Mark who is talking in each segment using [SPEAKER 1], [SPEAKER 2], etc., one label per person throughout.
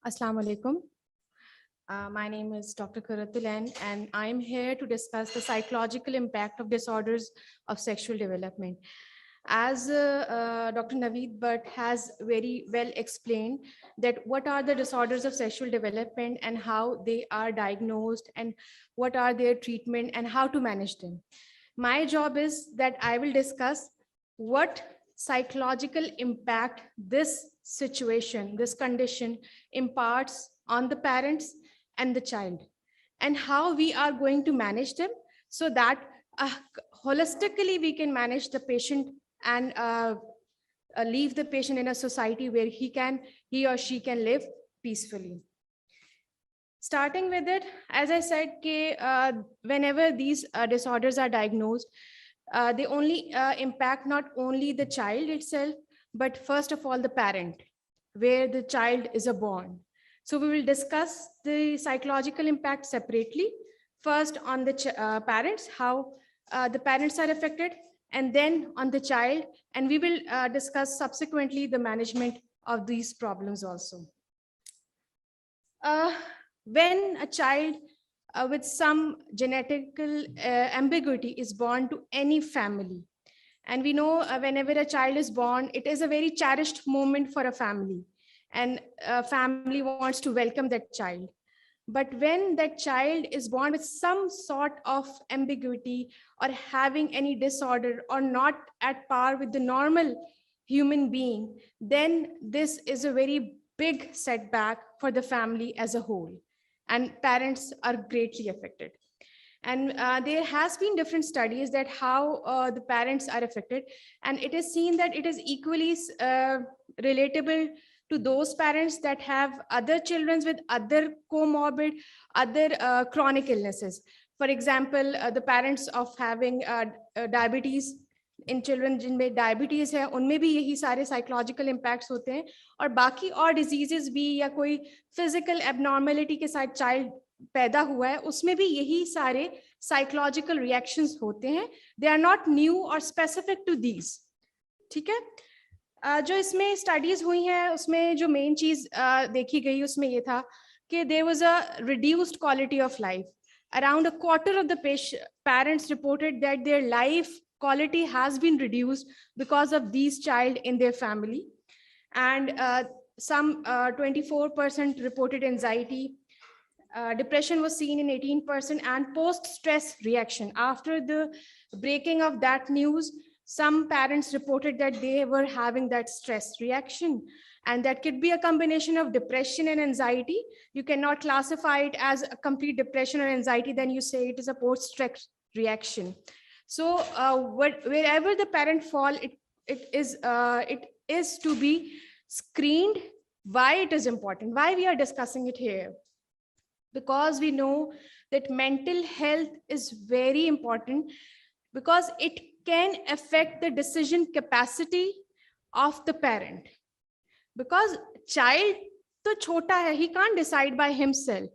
[SPEAKER 1] Assalamu alaikum. My name is Dr. Karatulan, and I'm here to discuss the psychological impact of disorders of sexual development. As Dr. Naveed Bhatt has very well explained that what are the disorders of sexual development and how they are diagnosed and what are their treatment and how to manage them. My job is that I will discuss what psychological impact this situation, this condition imparts on the parents and the child, and how we are going to manage them so that holistically we can manage the patient and leave the patient in a society where he or she can live peacefully. Starting with it, as I said, whenever these disorders are diagnosed, they only impact not only the child itself, but first of all the parent, where the child is born. So we will discuss the psychological impact separately. First on the parents, how the parents are affected, and then on the child, and we will discuss subsequently the management of these problems also. When a child with some genetical ambiguity is born to any family, and we know whenever a child is born, it is a very cherished moment for a family, and a family wants to welcome that child. But when that child is born with some sort of ambiguity or having any disorder or not at par with the normal human being, then this is a very big setback for the family as a whole, and parents are greatly affected. And there has been different studies that how the parents are affected, and it is seen that it is equally relatable to those parents that have other children with other comorbid, other chronic illnesses. For example, the parents of having diabetes, in children जिनमें diabetes है उनमें भी यही सारे psychological impacts होते हैं, और बाकी और डिजीजेस भी या कोई फिजिकल एबनॉर्मेलिटी के साथ चाइल्ड पैदा हुआ है उसमें भी यही सारे साइकोलॉजिकल रिएक्शंस होते हैं. दे आर नॉट न्यू और स्पेसिफिक टू दीज. ठीक है. जो इसमें स्टडीज हुई हैं उसमें जो मेन चीज देखी गई उसमें ये था कि there was a reduced quality of life. Around a quarter of the parents reported that their life quality has been reduced because of these child in their family, and some 24% reported anxiety. Depression was seen in 18%, and post-stress reaction. After the breaking of that news, some parents reported that they were having that stress reaction, and that could be a combination of depression and anxiety. You cannot classify it as a complete depression or anxiety, then you say it is a post-stress reaction. So wherever the parent fall, it is to be screened. Why it is important? Why we are discussing it here? Because we know that mental health is very important, because it can affect the decision capacity of the parent. Because child तो छोटा है, he can't decide by himself.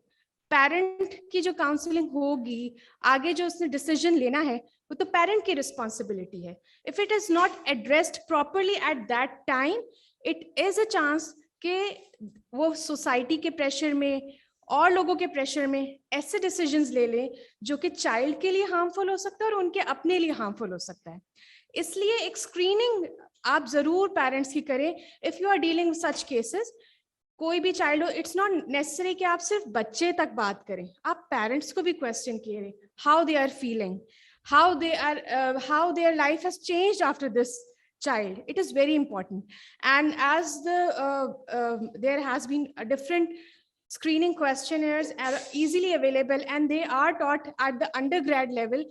[SPEAKER 1] Parent की जो counselling होगी, आगे जो उसने decision लेना है, वो तो पेरेंट की रिस्पॉन्सिबिलिटी है. If it is not addressed properly at that time, it is a chance कि वो सोसाइटी के प्रेशर में और लोगों के प्रेशर में ऐसे डिसीजंस ले लें जो कि चाइल्ड के लिए हार्मफुल हो सकता है और उनके अपने लिए हार्मफुल हो सकता है. इसलिए एक स्क्रीनिंग आप जरूर पेरेंट्स की करें. If you are dealing with such cases, कोई भी चाइल्ड हो, इट्स नॉट नेसेसरी कि आप सिर्फ बच्चे तक बात करें, आप पेरेंट्स को भी क्वेश्चन करें, how they are feeling, how their life has changed after this child. It is very important. And as there has been a different screening questionnaires are easily available, and they are taught at the undergrad level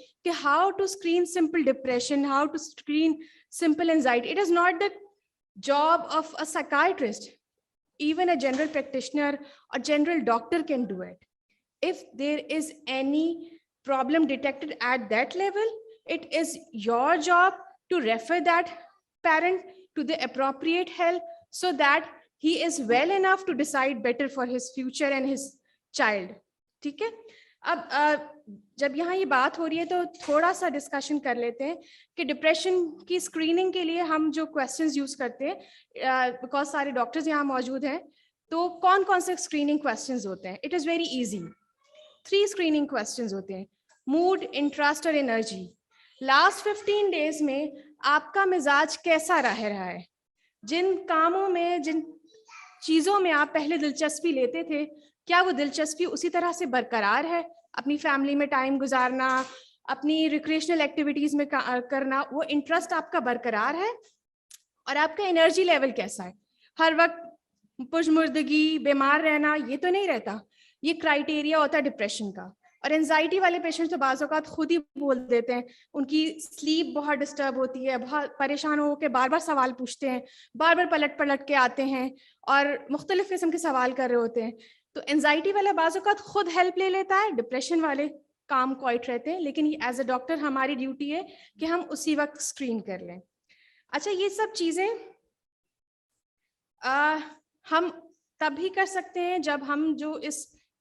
[SPEAKER 1] how to screen simple depression, how to screen simple anxiety. It is not the job of a psychiatrist. Even a general practitioner or general doctor can do it. If there is any problem detected at that level, it is your job to refer that parent to the appropriate help so that he is well enough to decide better for his future and his child. ठीक है. अब जब यहाँ ये बात हो रही है तो थोड़ा सा डिस्कशन कर लेते हैं कि डिप्रेशन की स्क्रीनिंग के लिए हम जो क्वेश्चंस यूज करते हैं, बिकॉज सारे डॉक्टर्स यहाँ मौजूद हैं, तो कौन कौन से स्क्रीनिंग क्वेश्चंस होते हैं? It is very easy. 3 screening questions होते हैं, मूड, इंटरेस्ट और एनर्जी। लास्ट 15 डेज में आपका मिजाज कैसा रह रहा है? जिन कामों में, जिन चीज़ों में आप पहले दिलचस्पी लेते थे, क्या वो दिलचस्पी उसी तरह से बरकरार है? अपनी फैमिली में टाइम गुजारना, अपनी रिक्रिएशनल एक्टिविटीज़ में करना, वो इंटरेस्ट आपका बरकरार है? और आपका एनर्जी लेवल कैसा है? हर वक्त पुरमुर्दगी, बीमार रहना, ये तो नहीं रहता। ये क्राइटेरिया होता है डिप्रेशन का। और एंजाइटी वाले पेशेंट तो बाज़ औक़ात खुद ही बोल देते हैं, उनकी स्लीप बहुत डिस्टर्ब होती है, बहुत परेशान हो के बार बार सवाल पूछते हैं, बार बार पलट पलट के आते हैं और मुख्तलिफ किस्म के सवाल कर रहे होते हैं। तो एंजाइटी वाला बाज़ औक़ात खुद हेल्प ले लेता है, डिप्रेशन वाले काम क्वाइट रहते हैं, लेकिन एज अ डॉक्टर हमारी ड्यूटी है कि हम उसी वक्त स्क्रीन कर लें। अच्छा, ये सब चीज़ें हम तभी कर सकते हैं जब हम जो इस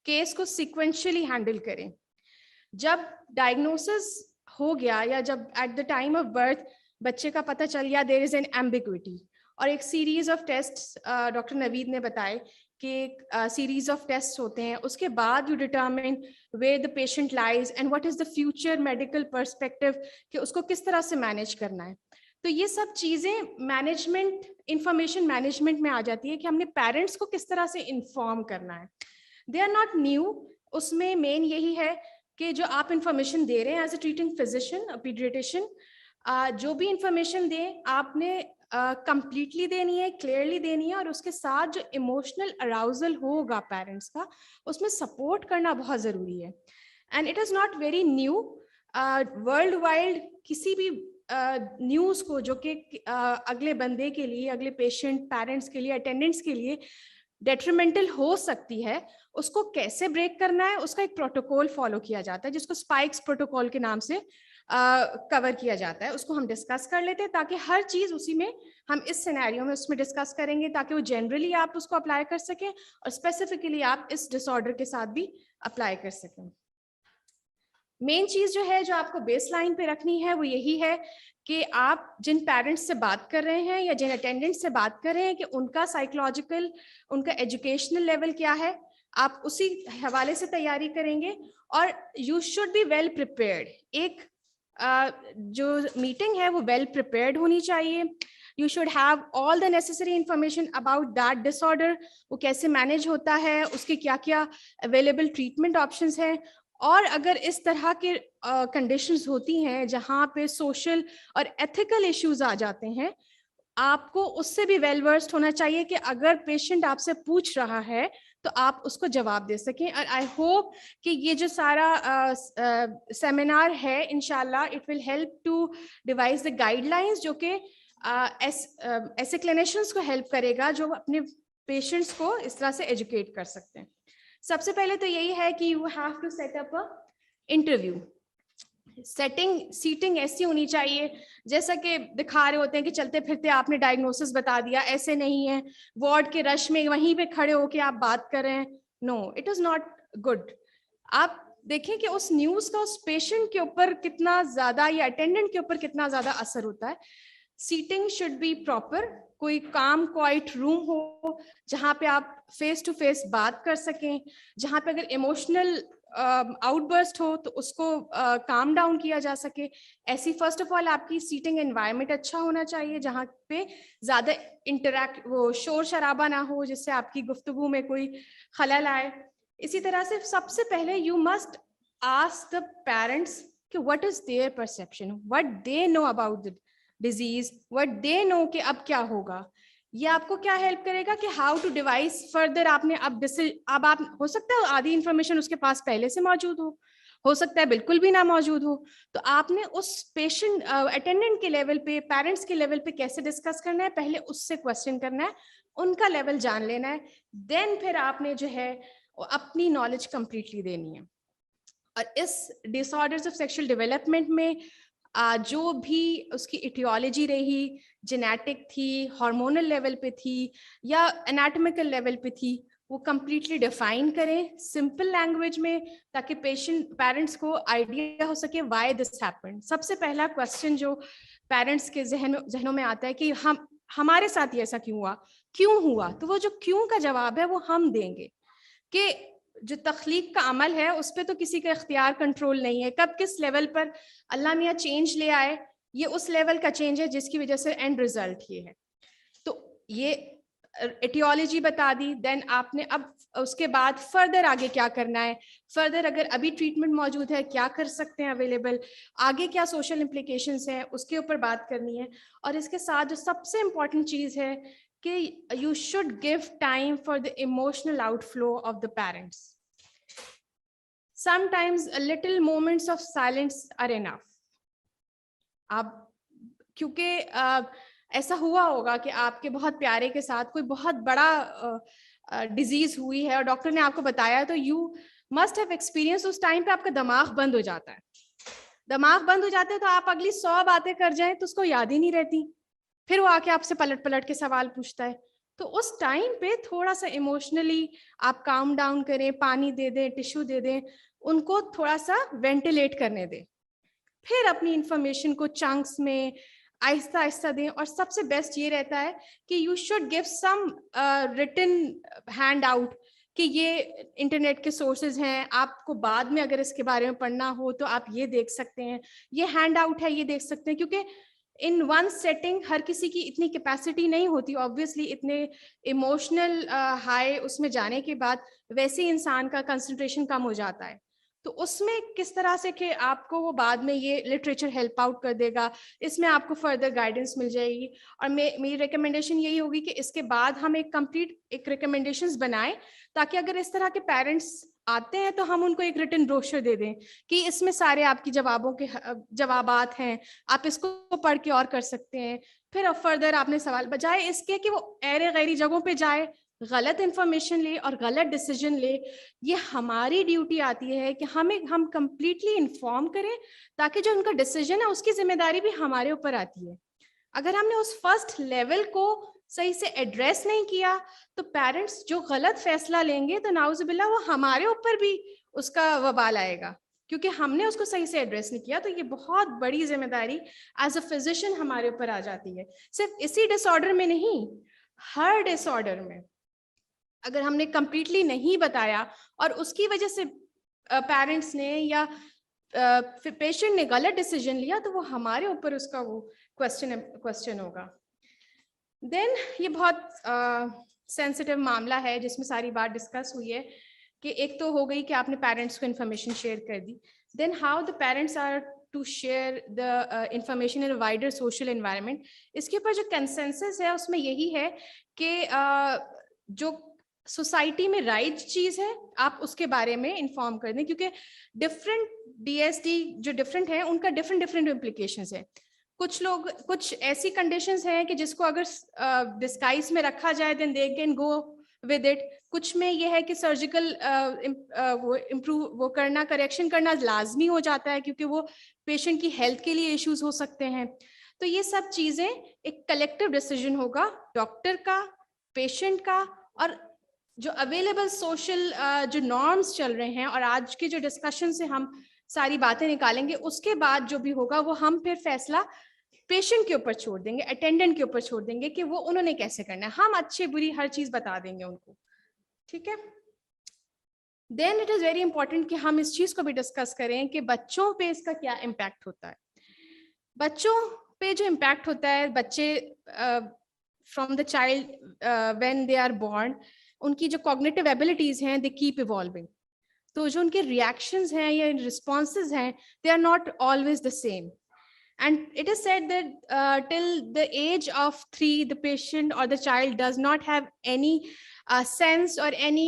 [SPEAKER 1] केस को सिक्वेंशियली हैंडल करें। जब डायग्नोसिस हो गया या जब at the time of birth बच्चे का पता चल गया देयर इज एन एम्बिग्विटी, और एक series of test doctor Naveed ने बताए कि सीरीज ऑफ टेस्ट होते हैं, उसके बाद you determine where the patient lies and what is the future medical perspective कि उसको किस तरह से मैनेज करना है। तो ये सब चीज़ें मैनेजमेंट, इंफॉर्मेशन मैनेजमेंट में आ जाती है कि हमने पेरेंट्स को किस तरह से इन्फॉर्म करना है। दे आर नॉट न्यू, उसमें मेन यही है कि जो आप इंफॉर्मेशन दे रहे हैं as a treating physician, paediatrician, जो भी इंफॉर्मेशन दें आपने कंप्लीटली देनी है, क्लियरली देनी है, और उसके साथ जो इमोशनल अराउजल होगा पेरेंट्स का, उसमें सपोर्ट करना बहुत ज़रूरी है। And it is not very new, world wide किसी भी न्यूज़ को जो कि अगले बंदे के लिए, अगले पेशेंट, पेरेंट्स के लिए, अटेंडेंट्स के लिए डेट्रीमेंटल हो सकती है, उसको कैसे ब्रेक करना है, उसका एक प्रोटोकॉल फॉलो किया जाता है जिसको स्पाइक्स प्रोटोकॉल के नाम से कवर किया जाता है। उसको हम डिस्कस कर लेते हैं ताकि हर चीज़ उसी में, हम इस सिनेरियो में उसमें डिस्कस करेंगे ताकि वो जनरली आप उसको अप्लाई कर सकें और स्पेसिफिकली आप इस डिसऑर्डर के साथ भी अप्लाई कर सकें। मेन चीज़ जो है, जो आपको बेसलाइन पे रखनी है, वो यही है कि आप जिन पेरेंट्स से बात कर रहे हैं या जिन अटेंडेंट्स से बात कर रहे हैं कि उनका साइकोलॉजिकल, उनका एजुकेशनल लेवल क्या है, आप उसी हवाले से तैयारी करेंगे। और you should be well prepared. एक जो मीटिंग है वो वेल प्रिपेयर्ड होनी चाहिए। You should have all the necessary information about that disorder, वो कैसे मैनेज होता है, उसके क्या क्या अवेलेबल ट्रीटमेंट ऑप्शंस हैं। और अगर इस तरह के कंडीशंस होती हैं जहाँ पे सोशल और एथिकल इश्यूज आ जाते हैं, आपको उससे भी वेल वर्स्ड होना चाहिए कि अगर पेशेंट आपसे पूछ रहा है तो आप उसको जवाब दे सकें। और आई होप कि ये जो सारा सेमिनार है, इंशाल्लाह it will help to devise the guidelines जो कि ऐसे क्लिनिशियंस को हेल्प करेगा जो अपने पेशेंट्स को इस तरह से एजुकेट कर सकते हैं। सबसे पहले तो यही है कि you have to set up a interview. Seating ऐसी होनी चाहिए जैसा कि दिखा रहे होते हैं कि चलते फिरते आपने डायग्नोसिस बता दिया, ऐसे नहीं है वार्ड के रश में वहीं पे खड़े होके आप बात कर रहे हैं। No, it is not good. आप देखें कि उस न्यूज का उस पेशेंट के ऊपर कितना ज्यादा या अटेंडेंट के ऊपर कितना ज्यादा असर होता है। सीटिंग शुड बी प्रॉपर, कोई काम क्वाइट रूम हो जहाँ पे आप फेस टू फेस बात कर सकें, जहाँ पे अगर इमोशनल आउटबर्स्ट हो तो उसको काम डाउन किया जा सके। ऐसी फर्स्ट ऑफ ऑल आपकी सीटिंग एनवायरनमेंट अच्छा होना चाहिए जहाँ पे ज़्यादा वो शोर शराबा ना हो जिससे आपकी गुफ्तगू में कोई खलल आए। इसी तरह से सबसे पहले you must ask the parents कि what is their perception, what they know about the disease, what they know कि अब क्या होगा। ये आपको क्या हेल्प करेगा कि हाउ टू डिवाइस फर्दर। आपने अब आप हो सकता है आधी इंफॉर्मेशन उसके पास पहले से मौजूद हो सकता है बिल्कुल भी ना मौजूद हो। तो आपने उस पेशेंट अटेंडेंट के लेवल पे, पेरेंट्स के लेवल पे कैसे डिस्कस करना है, पहले उससे क्वेश्चन करना है, उनका लेवल जान लेना है, देन फिर आपने जो है अपनी नॉलेज कंप्लीटली देनी है। और इस डिसऑर्डर्स ऑफ सेक्सुअल डेवलपमेंट में जो भी उसकी इटियोलॉजी रही, जेनेटिक थी, हार्मोनल लेवल पे थी या एनाटॉमिकल लेवल पे थी, वो कंप्लीटली डिफाइन करें सिंपल लैंग्वेज में ताकि पेरेंट्स को आइडिया हो सके व्हाई दिस हैपेंड। सबसे पहला क्वेश्चन जो पेरेंट्स के जहनों में आता है कि हमारे साथ ही ऐसा क्यों हुआ, क्यों हुआ, तो वो जो क्यों का जवाब है वो हम देंगे कि जो तख्लीक का अमल है उस पर तो किसी का इख्तियार कंट्रोल नहीं है, कब किस लेवल पर अल्लाह मियाँ चेंज ले आए, ये उस लेवल का चेंज है जिसकी वजह से एंड रिजल्ट ये है। तो ये एटियोलॉजी बता दी, देन आपने अब उसके बाद फर्दर आगे क्या करना है, फर्दर अगर अभी ट्रीटमेंट मौजूद है क्या कर सकते हैं अवेलेबल, आगे क्या सोशल इम्प्लीकेशंस हैं उसके ऊपर बात करनी है। और इसके साथ जो सबसे इम्पॉर्टेंट चीज़ है कि you should give time for the emotional outflow of the parents. Sometimes a little moments of silence are enough. आप क्योंकि ऐसा हुआ होगा कि आपके बहुत प्यारे के साथ कोई बहुत बड़ा डिजीज हुई है और डॉक्टर ने आपको बताया, तो यू मस्ट हैव एक्सपीरियंस, उस टाइम पे आपका दिमाग बंद हो जाता है। दिमाग बंद हो जाते हैं तो आप अगली 100 बातें कर जाएं तो उसको याद ही नहीं रहती, फिर वो आके आपसे पलट पलट के सवाल पूछता है। तो उस टाइम पे थोड़ा सा इमोशनली आप काम डाउन करें, पानी दे दें, टिश्यू दे दें, उनको थोड़ा सा वेंटिलेट करने दें, फिर अपनी इंफॉर्मेशन को चंक्स में आहिस्ता आहिस्ता दें। और सबसे बेस्ट ये रहता है कि you should give some written handout कि ये इंटरनेट के सोर्सेज हैं, आपको बाद में अगर इसके बारे में पढ़ना हो तो आप ये देख सकते हैं, ये हैंड आउट है, ये देख सकते हैं। क्योंकि इन वन सेटिंग हर किसी की इतनी कैपेसिटी नहीं होती ऑब्वियसली, इतने इमोशनल हाई उसमें जाने के बाद वैसे ही इंसान का कंसंट्रेशन कम हो जाता है। तो उसमें किस तरह से कि आपको वो बाद में ये लिटरेचर हेल्प आउट कर देगा, इसमें आपको फर्दर गाइडेंस मिल जाएगी। और मेरी रिकमेंडेशन यही होगी कि इसके बाद हम एक कंप्लीट एक रिकमेंडेशंस बनाएं, ताकि अगर इस तरह के पेरेंट्स आते हैं तो हम उनको एक रिटन ब्रोशर दे दें कि इसमें सारे आपकी जवाबों के जवाबात हैं, आप इसको पढ़ के और कर सकते हैं। फिर फर्दर आपने सवाल, बजाय इसके कि वो ऐरे गैरी जगहों पे जाए, गलत इंफॉर्मेशन ले और गलत डिसीजन ले, ये हमारी ड्यूटी आती है कि हम कंप्लीटली इन्फॉर्म करें, ताकि जो उनका डिसीजन है उसकी जिम्मेदारी भी हमारे ऊपर आती है। अगर हमने उस फर्स्ट लेवल को सही से एड्रेस नहीं किया तो पेरेंट्स जो गलत फैसला लेंगे तो नाउजुबिल्लाह वो हमारे ऊपर भी उसका वबाल आएगा, क्योंकि हमने उसको सही से एड्रेस नहीं किया। तो ये बहुत बड़ी जिम्मेदारी एज अ फिजिशियन हमारे ऊपर आ जाती है। सिर्फ इसी डिसऑर्डर में नहीं, हर डिसऑर्डर में अगर हमने कंप्लीटली नहीं बताया और उसकी वजह से पेरेंट्स ने या पेशेंट ने गलत डिसीजन लिया, तो वो हमारे ऊपर उसका वो क्वेश्चन होगा। देन ये बहुत सेंसिटिव मामला है जिसमें सारी बात डिस्कस हुई है कि एक तो हो गई कि आपने पेरेंट्स को इन्फॉर्मेशन शेयर कर दी, then how the parents are to share the information in wider social environment. इसके ऊपर जो कंसेंसस है उसमें यही है कि जो सोसाइटी में राइट चीज है आप उसके बारे में इन्फॉर्म कर दें, क्योंकि डिफरेंट DSD जो डिफरेंट है उनका डिफरेंट इम्प्लीकेशंस है। कुछ लोग, कुछ ऐसी कंडीशंस हैं कि जिसको अगर डिस्गाइज में रखा जाए then they can go with it. कुछ में ये है कि सर्जिकल वो इम्प्रूव वो करना, करेक्शन करना लाजमी हो जाता है, क्योंकि वो पेशेंट की हेल्थ के लिए इश्यूज हो सकते हैं। तो ये सब चीजें एक कलेक्टिव डिसीजन होगा डॉक्टर का, पेशेंट का, और जो अवेलेबल सोशल जो नॉर्म्स चल रहे हैं और आज के जो डिस्कशन से हम सारी बातें निकालेंगे, उसके बाद जो भी होगा वो हम फिर फैसला पेशेंट के ऊपर छोड़ देंगे, अटेंडेंट के ऊपर छोड़ देंगे कि वो उन्होंने कैसे करना है। हम अच्छी बुरी हर चीज बता देंगे उनको, ठीक है। Then it is very important कि हम इस चीज को भी डिस्कस करें कि बच्चों पे इसका क्या इम्पैक्ट होता है। बच्चों पे जो इम्पैक्ट होता है, बच्चे from the child when they are born, उनकी जो कॉग्निटिव एबिलिटीज हैं दे कीप इवॉल्विंग। तो जो उनके रिएक्शंस हैं या रिस्पॉन्सेज हैं, they are not always the same. And it is said that till the age of 3, the patient or the child does not have any sense or any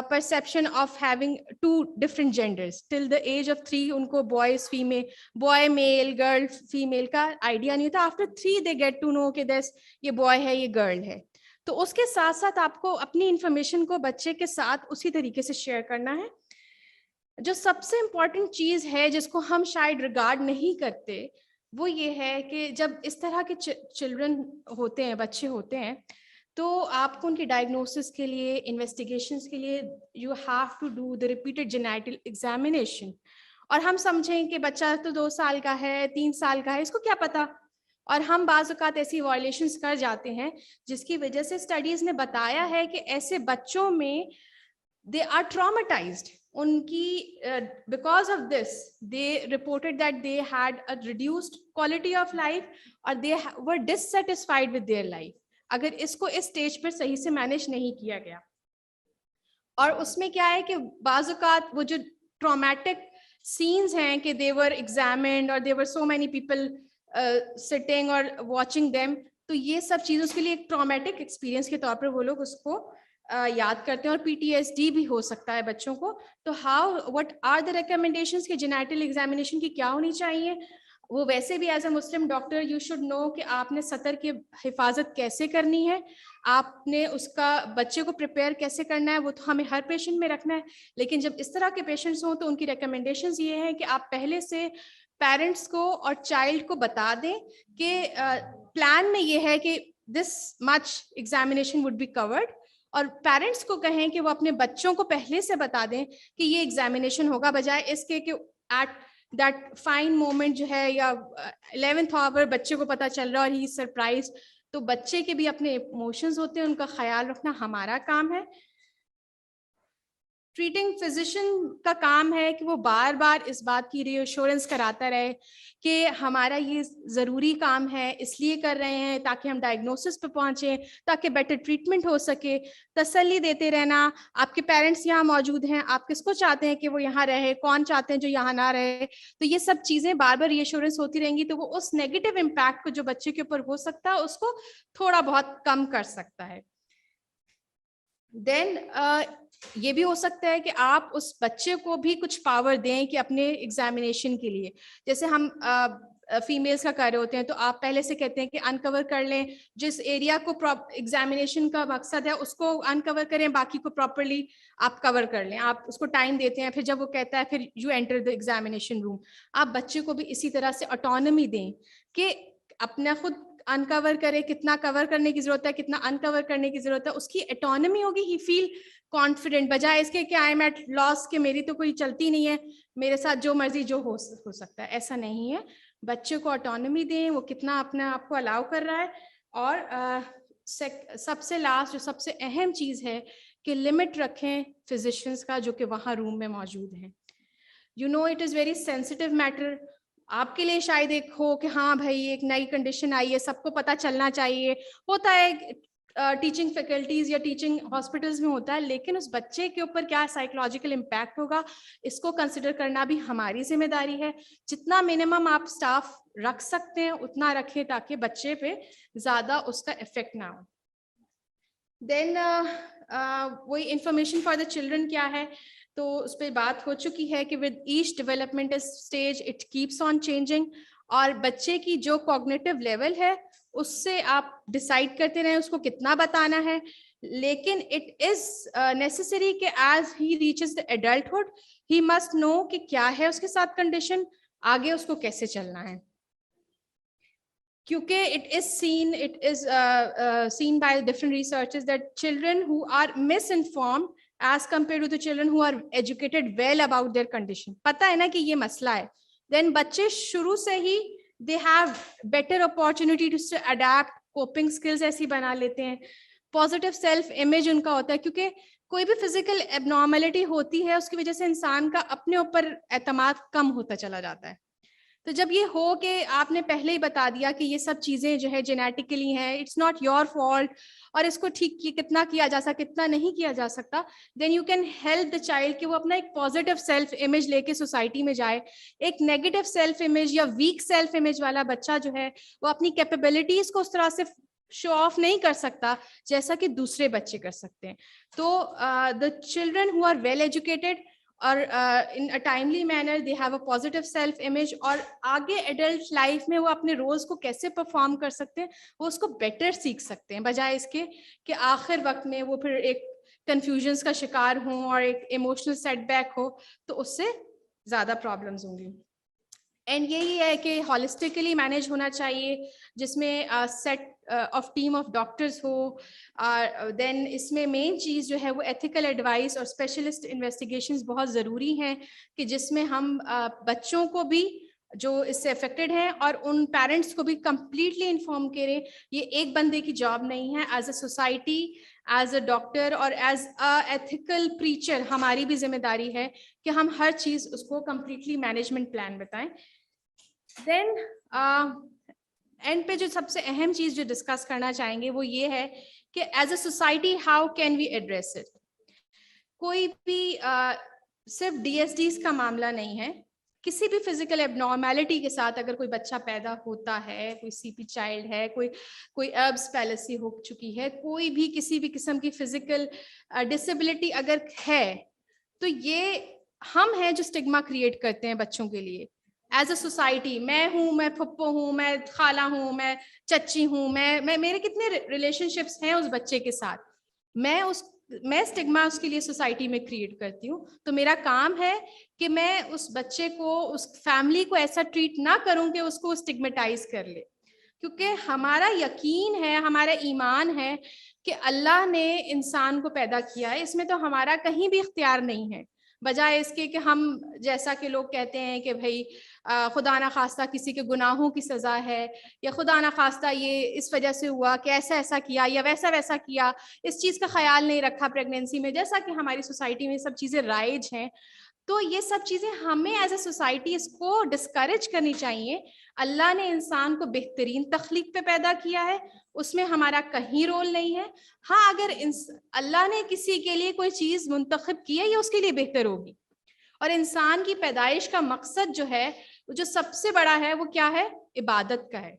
[SPEAKER 1] perception of having two different genders. Till the age of 3, उनको boys, female, boy, male, girl, female का idea नहीं होता. After 3, they get to know कि this ये boy है, ये girl है. तो उसके साथ साथ आपको अपनी इंफॉर्मेशन को बच्चे के साथ उसी तरीके से शेयर करना है। जो सबसे इम्पॉर्टेंट चीज है जिसको हम शायद रिगार्ड नहीं करते, वो ये है कि जब इस तरह के चिल्ड्रन होते हैं, बच्चे होते हैं, तो आपको उनकी डायग्नोसिस के लिए, इन्वेस्टिगेशंस के लिए you have to do the repeated genetic examination. और हम समझें कि बच्चा तो 2 साल का है, 3 साल का है, इसको क्या पता, और हम बाज़ औक़ात ऐसी वायलेशंस कर जाते हैं जिसकी वजह से स्टडीज़ ने बताया है कि ऐसे बच्चों में दे आर ट्रॉमेटाइज्ड, उनकी because of this they reported that they had a reduced quality of life और दे वर डिससेटिस्फाइड विद देयर लाइफ, अगर इसको इस स्टेज पर सही से मैनेज नहीं किया गया। और उसमें क्या है कि बाज़ औक़ात वो जो ट्रॉमेटिक सीन्स हैं कि दे वर एग्जामिन्ड और दे वर सो मैनी पीपल सिटिंग और वॉचिंग देम, तो ये सब चीज़ों के लिए एक ट्रॉमेटिक एक्सपीरियंस के तौर पर वो लोग उसको याद करते हैं और PTSD भी हो सकता है बच्चों को। तो how what are the recommendations कि जेनेटल एग्जामिनेशन की क्या होनी चाहिए? वो वैसे भी as a Muslim doctor you should know कि आपने सतर की हिफाजत कैसे करनी है, आपने उसका बच्चे को प्रिपेयर कैसे करना है, वो तो हमें हर पेशेंट में रखना है। लेकिन जब इस तरह के पेशेंट्स हों तो उनकी रिकमेंडेशंस ये हैं कि आप पहले से पेरेंट्स को और चाइल्ड को बता दें कि प्लान में ये है कि this much examination would be covered, और पेरेंट्स को कहें कि वो अपने बच्चों को पहले से बता दें कि ये एग्जामिनेशन होगा, बजाय इसके कि एट दैट फाइन मोमेंट जो है या 11th आवर बच्चे को पता चल रहा है और ही सरप्राइज। तो बच्चे के भी अपने इमोशंस होते हैं, उनका ख्याल रखना हमारा काम है। ट्रीटिंग फिजिशियन का काम है कि वो बार बार इस बात की रीअश्योरेंस कराता रहे कि हमारा ये ज़रूरी काम है, इसलिए कर रहे हैं ताकि हम डायग्नोसिस पे पहुंचे, ताकि बेटर ट्रीटमेंट हो सके। तसल्ली देते रहना, आपके पेरेंट्स यहाँ मौजूद हैं, आप किसको चाहते हैं कि वो यहाँ रहे, कौन चाहते हैं जो यहाँ ना रहे, तो ये सब चीज़ें बार बार रीअश्योरेंस होती रहेंगी तो वो उस नेगेटिव इम्पैक्ट को जो बच्चे के ऊपर हो सकता है उसको थोड़ा बहुत कम कर सकता है। देन ये भी हो सकता है कि आप उस बच्चे को भी कुछ पावर दें कि अपने एग्जामिनेशन के लिए, जैसे हम फीमेल्स का कर रहे होते हैं तो आप पहले से कहते हैं कि अनकवर कर लें, जिस एरिया को एग्जामिनेशन का मकसद है उसको अनकवर करें, बाकी को प्रॉपरली आप कवर कर लें। आप उसको टाइम देते हैं, फिर जब वो कहता है फिर you enter the examination room. आप बच्चे को भी इसी तरह से ऑटोनॉमी दें कि अपना खुद अनकवर करे, कितना कवर करने की जरूरत है, कितना अनकवर करने की जरूरत है, उसकी ऑटोनॉमी होगी, ही फील कॉन्फिडेंट, बजाय इसके कि आई एम एट लॉस के मेरी तो कोई चलती नहीं है, मेरे साथ जो मर्जी जो हो सकता है। ऐसा नहीं है, बच्चे को ऑटोनॉमी दें, वो कितना अपने आप को अलाउ कर रहा है। और सबसे लास्ट जो सबसे अहम चीज़ है कि लिमिट रखें फिजिशियंस का जो कि वहाँ रूम में मौजूद हैं। You know it is very sensitive matter. आपके लिए शायद एक हो कि हाँ भाई एक नई कंडीशन आई है, सबको पता चलना चाहिए, होता है टीचिंग फैकल्टीज या टीचिंग हॉस्पिटल्स में होता है, लेकिन उस बच्चे के ऊपर क्या साइकोलॉजिकल इम्पैक्ट होगा इसको कंसिडर करना भी हमारी जिम्मेदारी है। जितना मिनिमम आप स्टाफ रख सकते हैं उतना रखें ताकि बच्चे पे ज्यादा उसका इफेक्ट ना हो। देन वही इंफॉर्मेशन फॉर द चिल्ड्रन क्या है, तो उस पर बात हो चुकी है कि with each development stage it keeps on changing, और बच्चे की जो कॉग्निटिव लेवल है उससे आप डिसाइड करते रहें उसको कितना बताना है। लेकिन इट इज नेसेसरी कि as he reaches the adulthood he must know कि क्या है उसके साथ कंडीशन, आगे उसको कैसे चलना है। क्योंकि it is seen by different researchers that children who are misinformed as compared to the children who are educated well about their condition, पता है ना कि ये मसला है, then बच्चे शुरू से ही they have better opportunity to adapt, coping skills ऐसी बना लेते हैं, पॉजिटिव सेल्फ इमेज उनका होता है, क्योंकि कोई भी फिजिकल एबनॉर्मलिटी होती है उसकी वजह से इंसान का अपने ऊपर एतमाद कम होता चला जाता है। तो जब ये हो कि आपने पहले ही बता दिया कि ये सब चीज़ें जो है जेनेटिकली हैं, इट्स नॉट योर फॉल्ट, और इसको ठीक कितना किया जा सकता कितना नहीं किया जा सकता, then you can help the child कि वो अपना एक पॉजिटिव सेल्फ इमेज लेके सोसाइटी में जाए। एक नेगेटिव सेल्फ इमेज या वीक सेल्फ इमेज वाला बच्चा जो है वो अपनी कैपेबिलिटीज को उस तरह से शो ऑफ नहीं कर सकता जैसा कि दूसरे बच्चे कर सकते हैं। तो the children who are well educated और in a timely manner they have a positive self image, और आगे एडल्ट लाइफ में वो अपने रोल्स को कैसे परफॉर्म कर सकते हैं वो उसको बेटर सीख सकते हैं, बजाय इसके कि आखिर वक्त में वो फिर एक कंफ्यूजन्स का शिकार हों और एक इमोशनल सेटबैक हो, तो उससे ज़्यादा प्रॉब्लम्स होंगी। एंड यही है कि हॉलिस्टिकली मैनेज होना चाहिए, जिसमें set of team of doctors हो। देन इसमें मेन चीज़ जो है वो एथिकल एडवाइस और स्पेशलिस्ट इन्वेस्टिगेशंस बहुत ज़रूरी हैं, कि जिसमें हम बच्चों को भी जो इससे अफेक्टेड हैं, और उन पेरेंट्स को भी कंप्लीटली इन्फॉर्म करें। ये एक बंदे की जॉब नहीं है, as a society, as a doctor और एज अ एथिकल प्रीचर हमारी भी जिम्मेदारी है कि हम हर चीज उसको कंप्लीटली मैनेजमेंट प्लान बताएं। देन एंड पे जो सबसे अहम चीज जो डिस्कस करना चाहेंगे वो ये है कि as a society how can we address it. कोई भी सिर्फ डीएसडीज का मामला नहीं है, किसी भी फिजिकल एबनॉर्मेलिटी के साथ अगर कोई बच्चा पैदा होता है, कोई सीपी चाइल्ड है, कोई एब्स पैलेसी हो चुकी है, कोई भी किसी भी किस्म की फिजिकल डिसेबिलिटी अगर है, तो ये हम हैं जो स्टिग्मा क्रिएट करते हैं बच्चों के लिए एज अ सोसाइटी। मैं हूँ, मैं फुप्पो हूँ, मैं खाला हूँ, मैं चच्ची हूँ, मैं मेरे कितने रिलेशनशिप्स हैं उस बच्चे के साथ, मैं स्टिग्मा उसके लिए सोसाइटी में क्रिएट करती हूँ। तो मेरा काम है कि मैं उस बच्चे को, उस फैमिली को ऐसा ट्रीट ना करूं कि उसको स्टिग्मेटाइज कर ले, क्योंकि हमारा यकीन है, हमारा ईमान है कि अल्लाह ने इंसान को पैदा किया है, इसमें तो हमारा कहीं भी इख्तियार नहीं है। बजाय इसके कि हम, जैसा कि लोग कहते हैं कि भाई खुदा ना खास्ता किसी के गुनाहों की सजा है, या खुदा ना खास्ता ये इस वजह से हुआ कि ऐसा ऐसा किया या वैसा वैसा किया, इस चीज़ का ख्याल नहीं रखा प्रेगनेंसी में, जैसा कि हमारी सोसाइटी में सब चीज़ें राइज हैं। तो ये सब चीज़ें हमें एज ए सोसाइटी इसको डिस्करेज करनी चाहिए। अल्लाह ने इंसान को बेहतरीन तख्लीक पे पैदा किया है, उसमें हमारा कहीं रोल नहीं है। हाँ, अगर अल्लाह ने किसी के लिए कोई चीज़ मुंतखब की है, ये उसके लिए बेहतर होगी। और इंसान की पैदाइश का मकसद जो है, जो सबसे बड़ा है, वो क्या है? इबादत का है।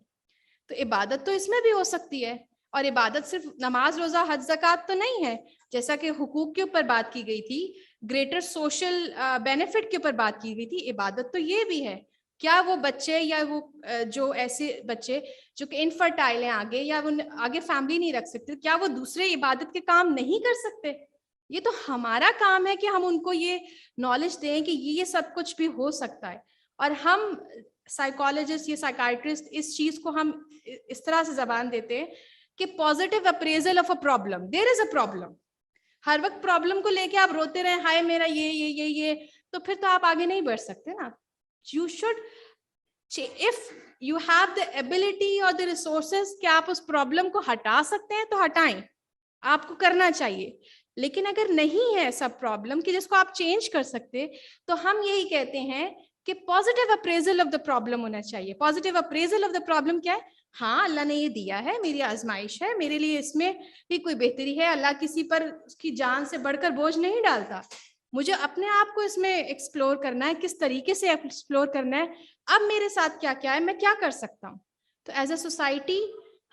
[SPEAKER 1] तो इबादत तो इसमें भी हो सकती है, और इबादत सिर्फ नमाज, रोजा, हज, ज़कात तो नहीं है। जैसा कि हुकूक के ऊपर बात की गई थी, ग्रेटर सोशल बेनिफिट के ऊपर बात की गई थी, इबादत तो ये भी है। क्या वो बच्चे या वो जो ऐसे बच्चे जो कि इनफर्टाइल हैं आगे, या वो आगे फैमिली नहीं रख सकते, क्या वो दूसरे इबादत के काम नहीं कर सकते? ये तो हमारा काम है कि हम उनको ये नॉलेज दें कि ये सब कुछ भी हो सकता है। और हम साइकोलॉजिस्ट या साइकाइट्रिस्ट इस चीज को हम इस तरह से जबान देते हैं कि positive appraisal of a problem, there is a problem. हर वक्त प्रॉब्लम को लेके आप रोते रहे, हाय मेरा ये, तो फिर तो आप आगे नहीं बढ़ सकते ना। You should, if you have the ability और द रिसोर्सेज कि आप उस प्रॉब्लम को हटा सकते हैं तो हटाएं, आपको करना चाहिए। लेकिन अगर नहीं है सब प्रॉब्लम कि जिसको आप चेंज कर सकते, तो हम यही कहते हैं कि positive appraisal of the problem होना चाहिए। Positive appraisal of the problem क्या है? हाँ, अल्लाह ने ये दिया है, मेरी आजमाइश है, मेरे लिए इसमें भी कोई बेहतरी है। अल्लाह किसी पर उसकी जान से बढ़कर बोझ नहीं डालता। मुझे अपने आप को इसमें एक्सप्लोर करना है, किस तरीके से एक्सप्लोर करना है, अब मेरे साथ क्या क्या है, मैं क्या कर सकता हूँ। तो एज ए सोसाइटी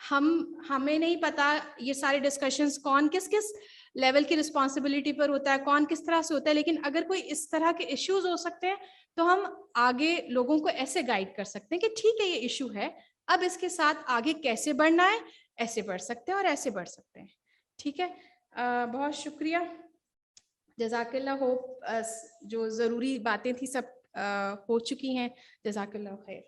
[SPEAKER 1] हमें नहीं पता ये सारे डिस्कशंस कौन किस किस लेवल की रिस्पॉन्सिबिलिटी पर होता है, कौन किस तरह से होता है, लेकिन अगर कोई इस तरह के इश्यूज हो सकते हैं तो हम आगे लोगों को ऐसे गाइड कर सकते हैं कि ठीक है, ये इशू है, अब इसके साथ आगे कैसे बढ़ना है, ऐसे बढ़ सकते हैं और ऐसे बढ़ सकते हैं। ठीक है, बहुत शुक्रिया, जज़ाकल्लाह। होप जो ज़रूरी बातें थी सब हो चुकी हैं। जज़ाकल्लाह खैर।